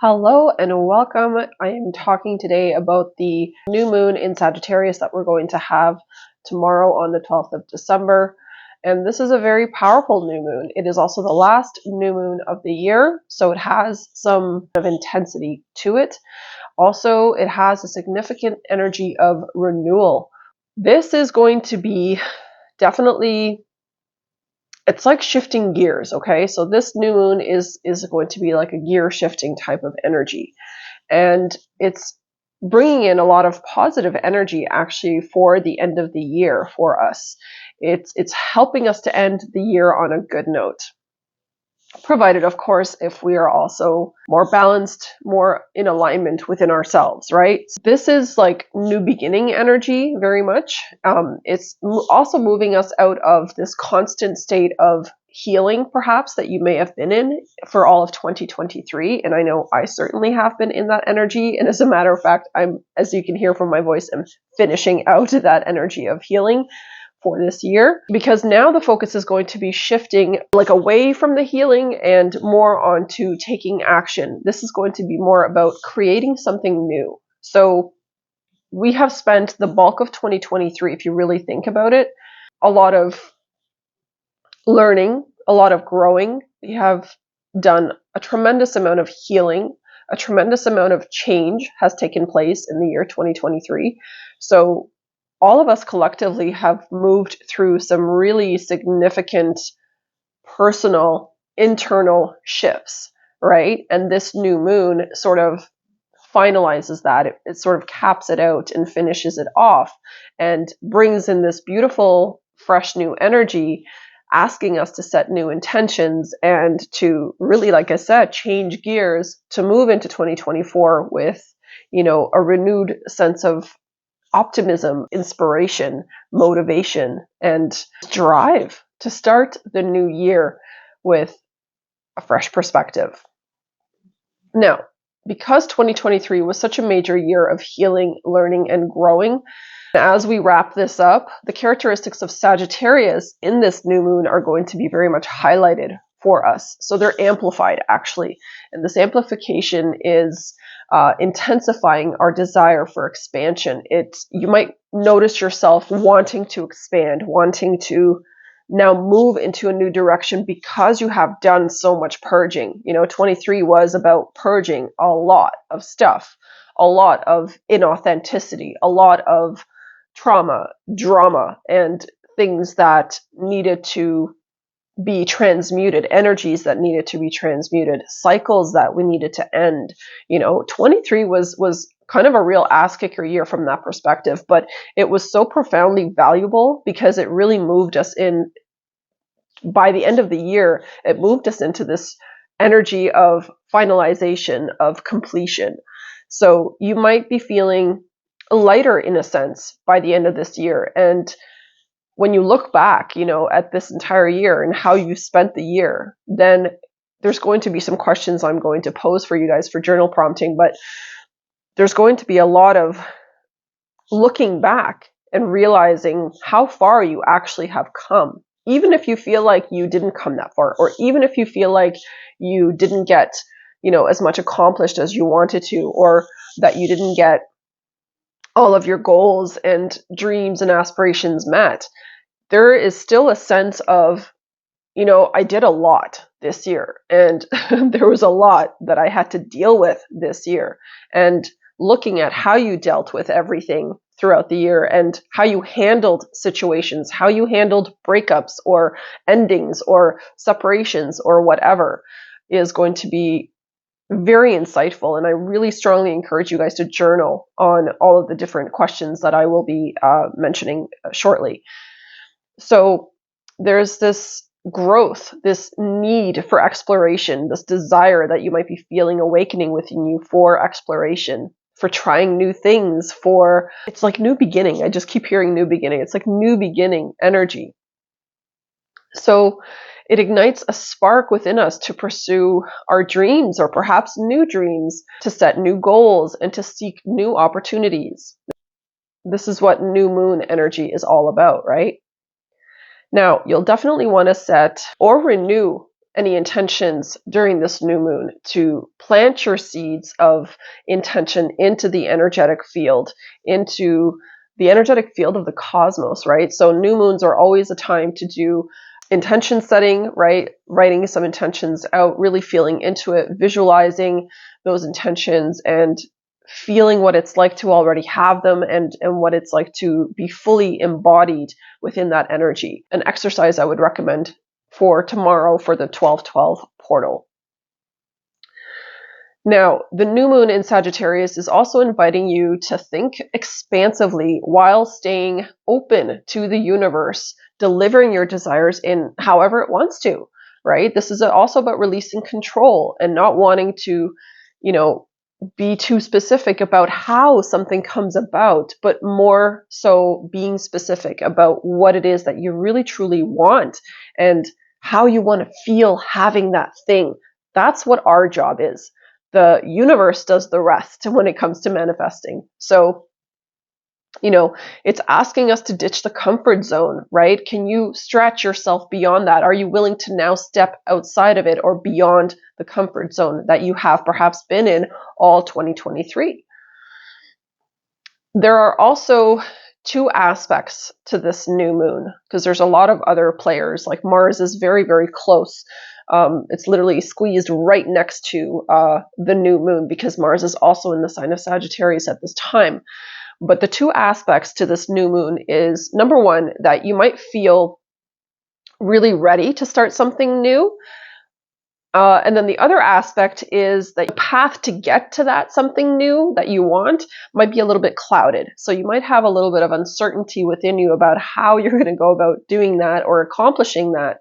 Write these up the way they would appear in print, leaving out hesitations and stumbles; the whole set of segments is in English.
Hello and welcome. I am talking today about the new moon in Sagittarius that we're going to have tomorrow on the 12th of December. And this is a very powerful new moon. It is also the last new moon of the year, so it has some of intensity to it. Also, it has a significant energy of renewal. This is going to be definitely, it's like shifting gears, okay? So this new moon is going to be like a gear shifting type of energy. And it's bringing in a lot of positive energy actually for the end of the year for us. It's helping us to end the year on a good note. Provided, of course, if we are also more balanced, more in alignment within ourselves, right? This is like new beginning energy very much. It's also moving us out of this constant state of healing, perhaps, that you may have been in for all of 2023. And I know I certainly have been in that energy. And as a matter of fact, as you can hear from my voice, I'm finishing out that energy of healing for this year, because now the focus is going to be shifting like away from the healing and more onto taking action. This is going to be more about creating something new. So we have spent the bulk of 2023, if you really think about it, a lot of learning, a lot of growing. We have done a tremendous amount of healing. A tremendous amount of change has taken place in the year 2023. So all of us collectively have moved through some really significant personal internal shifts, right? And this new moon sort of finalizes that. It sort of caps it out and finishes it off and brings in this beautiful, fresh new energy, asking us to set new intentions and to really, like I said, change gears to move into 2024 with, a renewed sense of optimism, inspiration, motivation, and drive to start the new year with a fresh perspective. Now, because 2023 was such a major year of healing, learning, and growing, as we wrap this up, the characteristics of Sagittarius in this new moon are going to be very much highlighted for us. So they're amplified, actually. And this amplification is intensifying our desire for expansion. You might notice yourself wanting to expand, wanting to now move into a new direction because you have done so much purging. 23 was about purging a lot of stuff, a lot of inauthenticity, a lot of trauma, drama, and things that needed to be transmuted, energies that needed to be transmuted, cycles that we needed to end. 23 was kind of a real ass kicker year from that perspective, but it was so profoundly valuable because it really moved us in. By the end of the year, it moved us into this energy of finalization, of completion. So you might be feeling lighter in a sense by the end of this year. And when you look back, at this entire year and how you spent the year, then there's going to be some questions I'm going to pose for you guys for journal prompting, but there's going to be a lot of looking back and realizing how far you actually have come. Even if you feel like you didn't come that far, or even if you feel like you didn't get, as much accomplished as you wanted to, or that you didn't get all of your goals and dreams and aspirations met, there is still a sense of, I did a lot this year, and there was a lot that I had to deal with this year. And looking at how you dealt with everything throughout the year and how you handled situations, how you handled breakups or endings or separations or whatever is going to be very insightful. And I really strongly encourage you guys to journal on all of the different questions that I will be mentioning shortly. So there's this growth, this need for exploration, this desire that you might be feeling awakening within you for exploration, for trying new things, it's like new beginning. I just keep hearing new beginning. It's like new beginning energy. So it ignites a spark within us to pursue our dreams, or perhaps new dreams, to set new goals and to seek new opportunities. This is what new moon energy is all about, right? Now, you'll definitely want to set or renew any intentions during this new moon, to plant your seeds of intention into the energetic field, into the energetic field of the cosmos, right? So new moons are always a time to do intention setting, right? Writing some intentions out, really feeling into it, visualizing those intentions and feeling what it's like to already have them, and what it's like to be fully embodied within that energy. An exercise I would recommend for tomorrow for the 12/12 portal. Now, the new moon in Sagittarius is also inviting you to think expansively while staying open to the universe, delivering your desires in however it wants to, right? This is also about releasing control and not wanting to, be too specific about how something comes about, but more so being specific about what it is that you really truly want and how you want to feel having that thing. That's what our job is. The universe does the rest when it comes to manifesting. So, it's asking us to ditch the comfort zone, right? Can you stretch yourself beyond that? Are you willing to now step outside of it or beyond the comfort zone that you have perhaps been in all 2023? There are also two aspects to this new moon, because there's a lot of other players. Like Mars is very, very close. It's literally squeezed right next to the new moon, because Mars is also in the sign of Sagittarius at this time. But the two aspects to this new moon is, number one, that you might feel really ready to start something new. And then the other aspect is that the path to get to that something new that you want might be a little bit clouded. So you might have a little bit of uncertainty within you about how you're going to go about doing that or accomplishing that.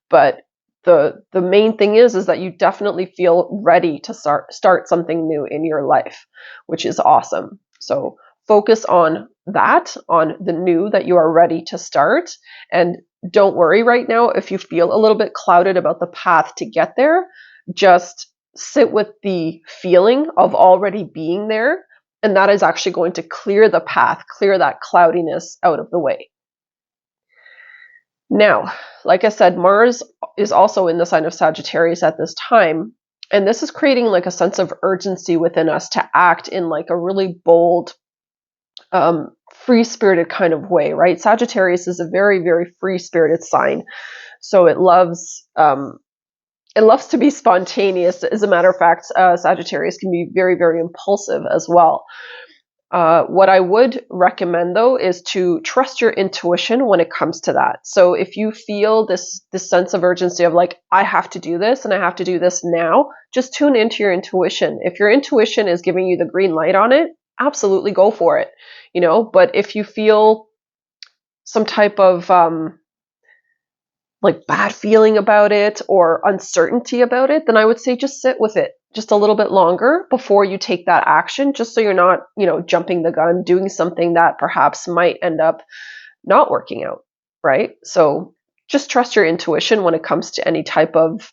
But the main thing is that you definitely feel ready to start something new in your life, which is awesome. So focus on that, on the new that you are ready to start. And don't worry right now if you feel a little bit clouded about the path to get there. Just sit with the feeling of already being there. And that is actually going to clear the path, clear that cloudiness out of the way. Now, like I said, Mars is also in the sign of Sagittarius at this time. And this is creating like a sense of urgency within us to act in like a really bold, free-spirited kind of way, right? Sagittarius is a very, very free-spirited sign. So it loves to be spontaneous. As a matter of fact, Sagittarius can be very, very impulsive as well. What I would recommend, though, is to trust your intuition when it comes to that. So if you feel this sense of urgency of like, I have to do this and I have to do this now, just tune into your intuition. If your intuition is giving you the green light on it, absolutely go for it. But if you feel some type of like bad feeling about it or uncertainty about it, then I would say just sit with it just a little bit longer before you take that action, just so you're not, jumping the gun, doing something that perhaps might end up not working out, right? So just trust your intuition when it comes to any type of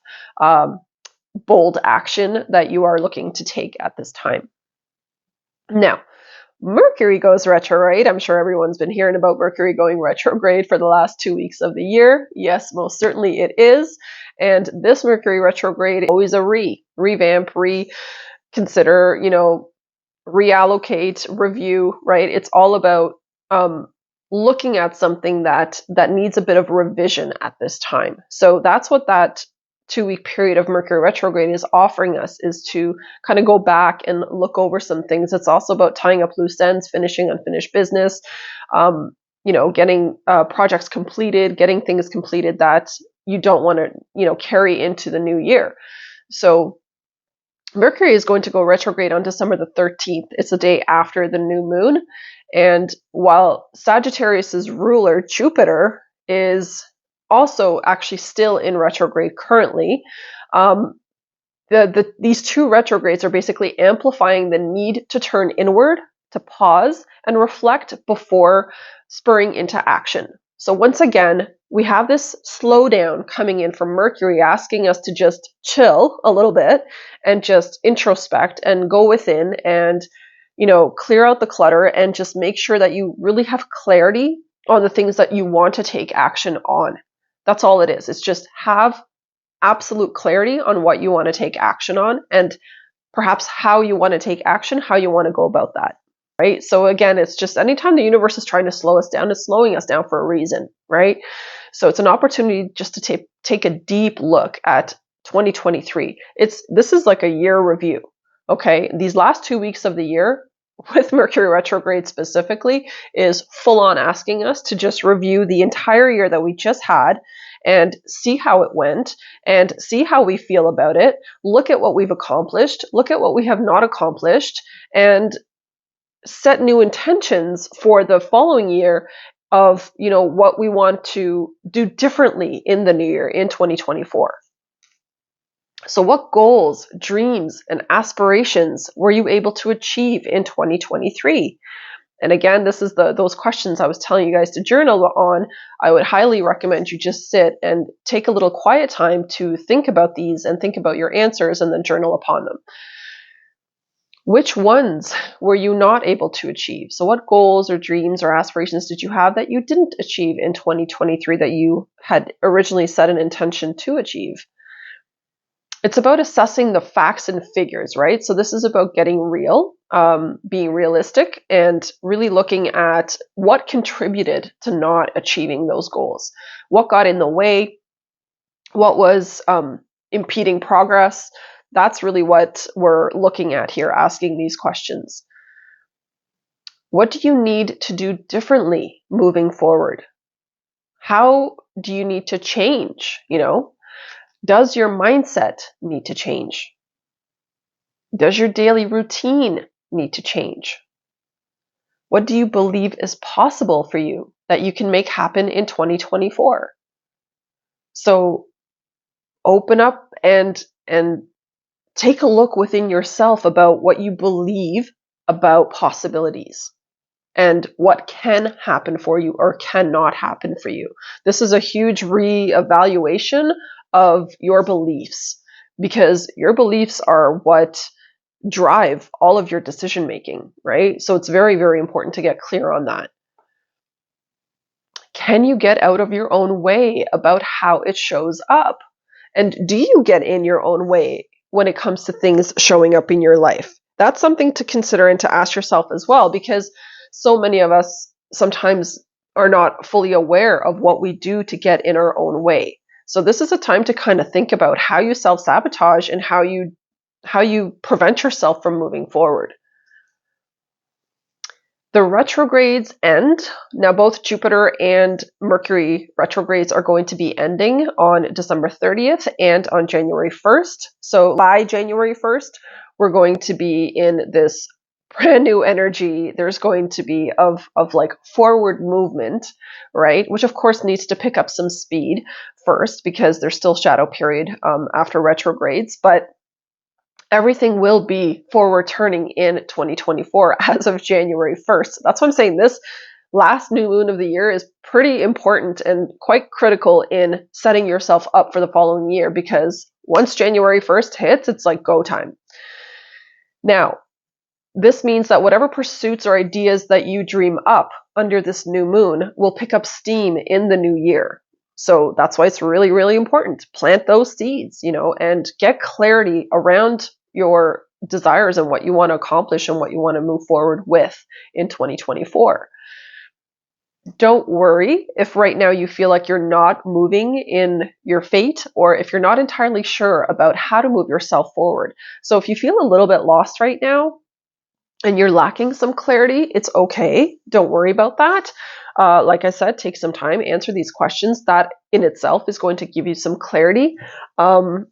bold action that you are looking to take at this time. Now, Mercury goes retrograde. I'm sure everyone's been hearing about Mercury going retrograde for the last 2 weeks of the year. Yes, most certainly it is. And this Mercury retrograde is always a revamp, reconsider, reallocate, review, right? It's all about looking at something that needs a bit of revision at this time. So that's what that 2-week period of Mercury retrograde is offering us, is to kind of go back and look over some things. It's also about tying up loose ends, finishing unfinished business, getting projects completed, getting things completed that you don't want to, carry into the new year. So Mercury is going to go retrograde on December the 13th. It's the day after the new moon. And while Sagittarius's ruler, Jupiter, is also actually still in retrograde currently, these two retrogrades are basically amplifying the need to turn inward, to pause and reflect before spurring into action. So once again, we have this slowdown coming in from Mercury, asking us to just chill a little bit and just introspect and go within and, clear out the clutter and just make sure that you really have clarity on the things that you want to take action on. That's all it is. It's just have absolute clarity on what you want to take action on, and perhaps how you want to take action, how you want to go about that, right? So again, it's just anytime the universe is trying to slow us down, it's slowing us down for a reason, right? So it's an opportunity just to take a deep look at 2023. This is like a year review, okay? These last 2 weeks of the year, with Mercury retrograde specifically, is full on asking us to just review the entire year that we just had and see how it went and see how we feel about it. Look at what we've accomplished, look at what we have not accomplished, and set new intentions for the following year of, what we want to do differently in the new year, in 2024. So what goals, dreams, and aspirations were you able to achieve in 2023? And again, this is those questions I was telling you guys to journal on. I would highly recommend you just sit and take a little quiet time to think about these and think about your answers and then journal upon them. Which ones were you not able to achieve? So what goals or dreams or aspirations did you have that you didn't achieve in 2023 that you had originally set an intention to achieve? It's about assessing the facts and figures, right? So this is about getting real, being realistic, and really looking at what contributed to not achieving those goals. What got in the way? What was impeding progress? That's really what we're looking at here, asking these questions. What do you need to do differently moving forward? How do you need to change? Does your mindset need to change? Does your daily routine need to change? What do you believe is possible for you that you can make happen in 2024? So open up and take a look within yourself about what you believe about possibilities and what can happen for you or cannot happen for you. This is a huge reevaluation of your beliefs, because your beliefs are what drive all of your decision making, right? So it's very, very important to get clear on that. Can you get out of your own way about how it shows up? And do you get in your own way when it comes to things showing up in your life? That's something to consider and to ask yourself as well, because so many of us sometimes are not fully aware of what we do to get in our own way. So this is a time to kind of think about how you self-sabotage and how you prevent yourself from moving forward. The retrogrades end. Now, both Jupiter and Mercury retrogrades are going to be ending on December 30th and on January 1st. So by January 1st, we're going to be in this brand new energy. There's going to be of like forward movement, right? Which of course needs to pick up some speed first, because there's still shadow period after retrogrades, but everything will be forward turning in 2024 as of January 1st. That's why I'm saying this last new moon of the year is pretty important and quite critical in setting yourself up for the following year, because once January 1st hits, it's like go time. Now, this means that whatever pursuits or ideas that you dream up under this new moon will pick up steam in the new year. So that's why it's really, really important to plant those seeds, and get clarity around your desires and what you want to accomplish and what you want to move forward with in 2024. Don't worry if right now you feel like you're not moving in your fate, or if you're not entirely sure about how to move yourself forward. So if you feel a little bit lost right now, and you're lacking some clarity, it's okay. Don't worry about that. Like I said, take some time, answer these questions. That in itself is going to give you some clarity. And,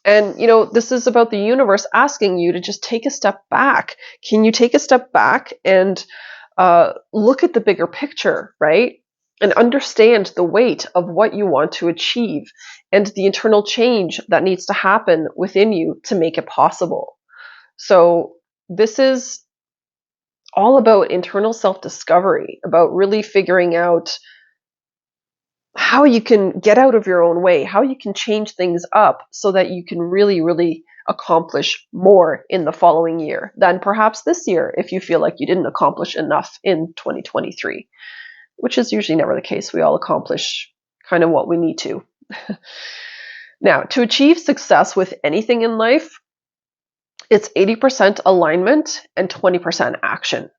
this is about the universe asking you to just take a step back. Can you take a step back and look at the bigger picture, right? And understand the weight of what you want to achieve and the internal change that needs to happen within you to make it possible. So this is all about internal self-discovery, about really figuring out how you can get out of your own way, how you can change things up so that you can really, really accomplish more in the following year than perhaps this year if you feel like you didn't accomplish enough in 2023, which is usually never the case. We all accomplish kind of what we need to. Now, to achieve success with anything in life, it's 80% alignment and 20% action.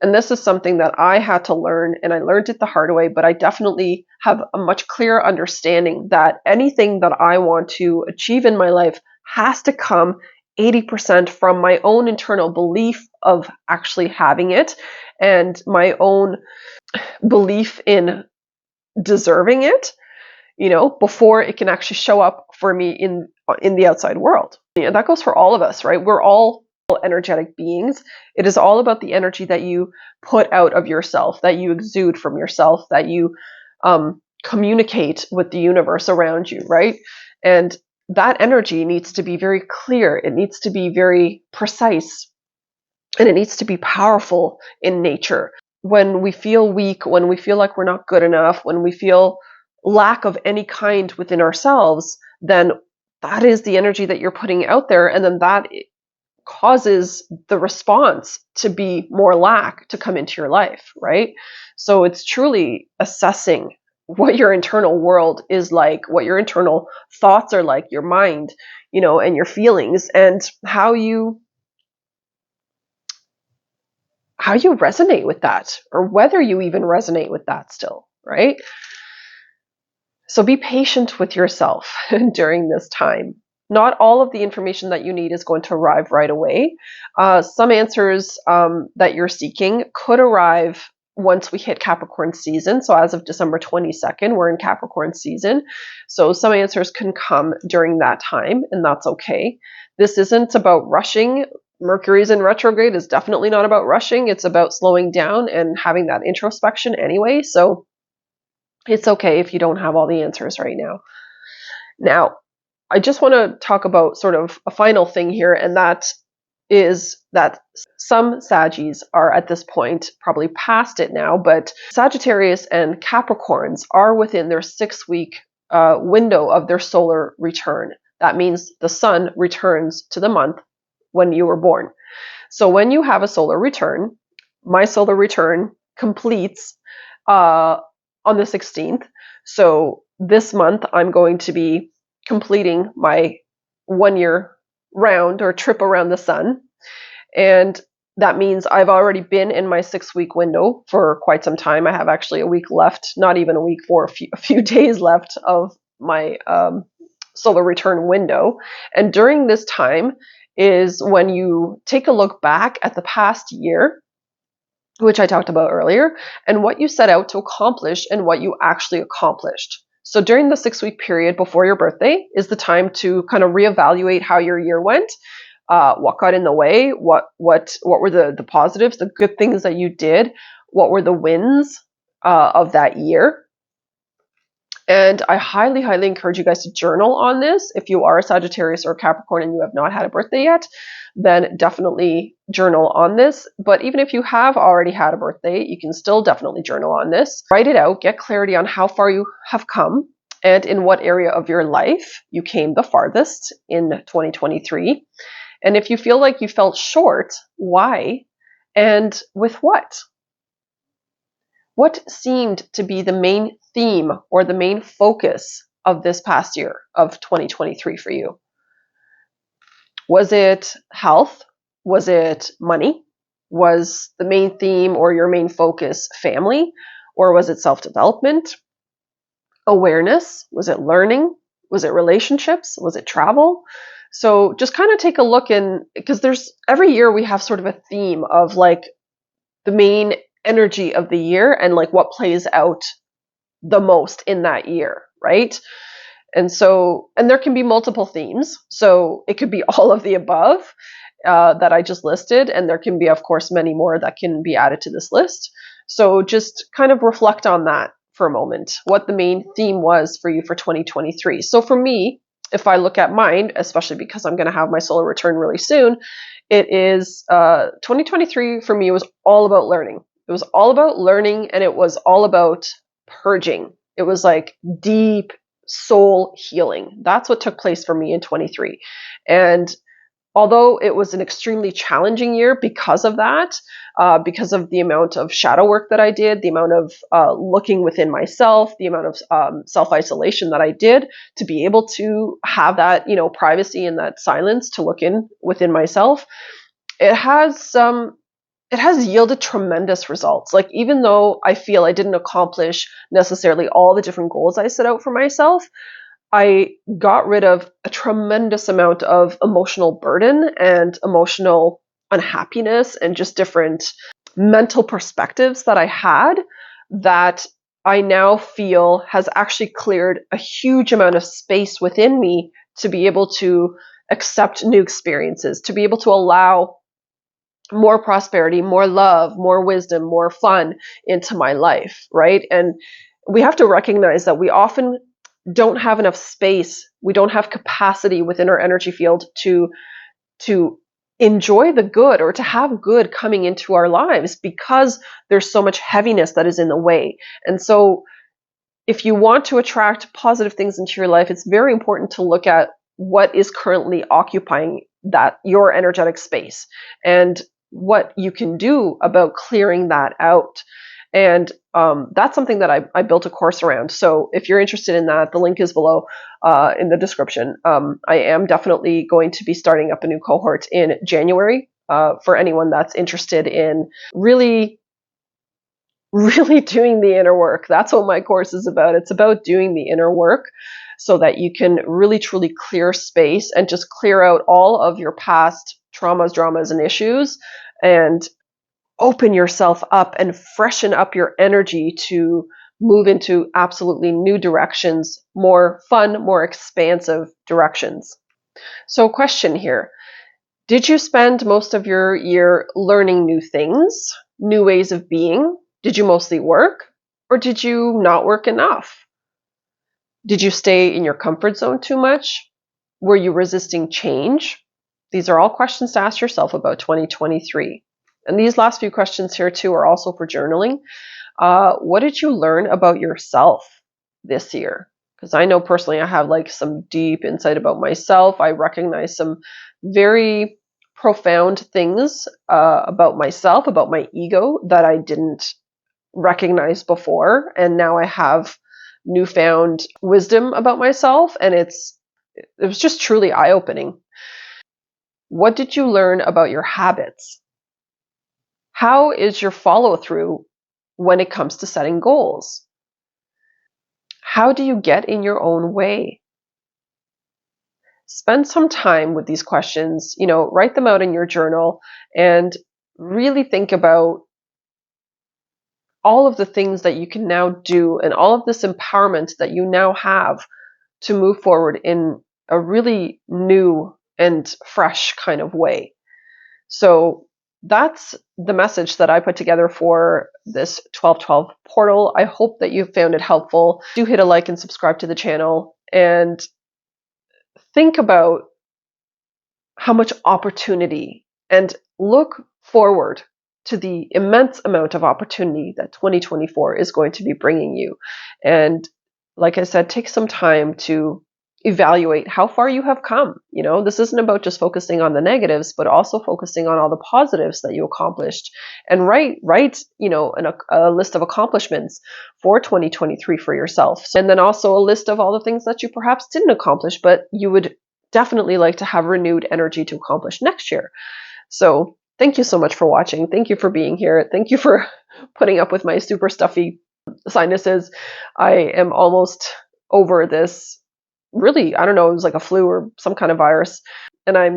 And this is something that I had to learn, and I learned it the hard way, but I definitely have a much clearer understanding that anything that I want to achieve in my life has to come 80% from my own internal belief of actually having it and my own belief in deserving it, before it can actually show up for me in the outside world. That goes for all of us, right? We're all energetic beings. It is all about the energy that you put out of yourself, that you exude from yourself, that you communicate with the universe around you, right? And that energy needs to be very clear. It needs to be very precise, and it needs to be powerful in nature. When we feel weak, when we feel like we're not good enough, when we feel lack of any kind within ourselves, then that is the energy that you're putting out there, and then that causes the response to be more lack to come into your life, right? So it's truly assessing what your internal world is like, what your internal thoughts are like, your mind, and your feelings, and how you resonate with that, or whether you even resonate with that still, right? So be patient with yourself during this time. Not all of the information that you need is going to arrive right away. Some answers that you're seeking could arrive once we hit Capricorn season. So as of December 22nd, we're in Capricorn season. So some answers can come during that time, and that's okay. This isn't about rushing. Mercury's in retrograde is definitely not about rushing. It's about slowing down and having that introspection anyway. So it's okay if you don't have all the answers right now. Now, I just want to talk about sort of a final thing here, and that is that some Saggies are at this point probably past it now, but Sagittarius and Capricorns are within their 6-week window of their solar return. That means the sun returns to the month when you were born. So when you have a solar return, my solar return completes on the 16th. So this month I'm going to be completing my 1-year round or trip around the sun. And that means I've already been in my 6-week window for quite some time. I have actually a week left, not even a week, for a few days left of my solar return window. And during this time is when you take a look back at the past year, which I talked about earlier, and what you set out to accomplish and what you actually accomplished. So during the 6-week period before your birthday is the time to kind of reevaluate how your year went, what got in the way, what were the positives, the good things that you did, what were the wins of that year. And I highly, highly encourage you guys to journal on this. If you are a Sagittarius or Capricorn and you have not had a birthday yet, then definitely journal on this. But even if you have already had a birthday, you can still definitely journal on this. Write it out, get clarity on how far you have come and in what area of your life you came the farthest in 2023. And if you feel like you felt short, why? And with what? What seemed to be the main theme or the main focus of this past year of 2023 for you? Was it health? Was it money? Was the main theme or your main focus family? Or was it self-development? Awareness? Was it learning? Was it relationships? Was it travel? So just kind of take a look in, because every year we have sort of a theme of like the main energy of the year and like what plays out the most in that year, right? And there can be multiple themes. So it could be all of the above that I just listed. And there can be, of course, many more that can be added to this list. So just kind of reflect on that for a moment, what the main theme was for you for 2023. So for me, if I look at mine, especially because I'm going to have my solar return really soon, it is 2023 for me was all about learning. It was all about learning, and it was all about purging. It was like deep soul healing. That's what took place for me in 23. And although it was an extremely challenging year because of that, because of the amount of shadow work that I did, the amount of looking within myself, the amount of self-isolation that I did to be able to have that, privacy and that silence to look within myself, it has yielded tremendous results. Like, even though I feel I didn't accomplish necessarily all the different goals I set out for myself, I got rid of a tremendous amount of emotional burden and emotional unhappiness and just different mental perspectives that I had that I now feel has actually cleared a huge amount of space within me to be able to accept new experiences, to be able to allow more prosperity, more love, more wisdom, more fun into my life, right? And we have to recognize that we often don't have enough space. We don't have capacity within our energy field to enjoy the good or to have good coming into our lives because there's so much heaviness that is in the way. And so if you want to attract positive things into your life, it's very important to look at what is currently occupying your energetic space and what you can do about clearing that out. And that's something that I built a course around. So if you're interested in that, the link is below in the description. I am definitely going to be starting up a new cohort in January for anyone that's interested in really doing the inner work. That's what my course is about. It's about doing the inner work so that you can really, truly clear space and just clear out all of your past traumas, dramas, and issues and open yourself up and freshen up your energy to move into absolutely new directions, more fun, more expansive directions. So, question here. Did you spend most of your year learning new things, new ways of being? Did you mostly work, or did you not work enough? Did you stay in your comfort zone too much? Were you resisting change? These are all questions to ask yourself about 2023. And these last few questions here too are also for journaling. What did you learn about yourself this year? Because I know personally I have like some deep insight about myself. I recognize some very profound things about myself, about my ego that I didn't recognize before. And now I have newfound wisdom about myself, and it was just truly eye-opening. What did you learn about your habits? How is your follow-through when it comes to setting goals? How do you get in your own way? Spend some time with these questions, write them out in your journal and really think about all of the things that you can now do and all of this empowerment that you now have to move forward in a really new and fresh kind of way. So that's the message that I put together for this 12/12 portal. I hope that you found it helpful. Do hit a like and subscribe to the channel and think about how much opportunity and look forward to the immense amount of opportunity that 2024 is going to be bringing you. And like I said, take some time to evaluate how far you have come. This isn't about just focusing on the negatives, but also focusing on all the positives that you accomplished, and write a list of accomplishments for 2023 for yourself. And then also a list of all the things that you perhaps didn't accomplish, but you would definitely like to have renewed energy to accomplish next year. So thank you so much for watching. Thank you for being here. Thank you for putting up with my super stuffy sinuses. I am almost over this. Really, I don't know, it was like a flu or some kind of virus. And I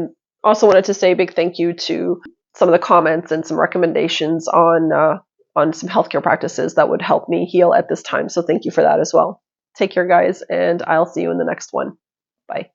also wanted to say a big thank you to some of the comments and some recommendations on some healthcare practices that would help me heal at this time. So thank you for that as well. Take care, guys, and I'll see you in the next one. Bye.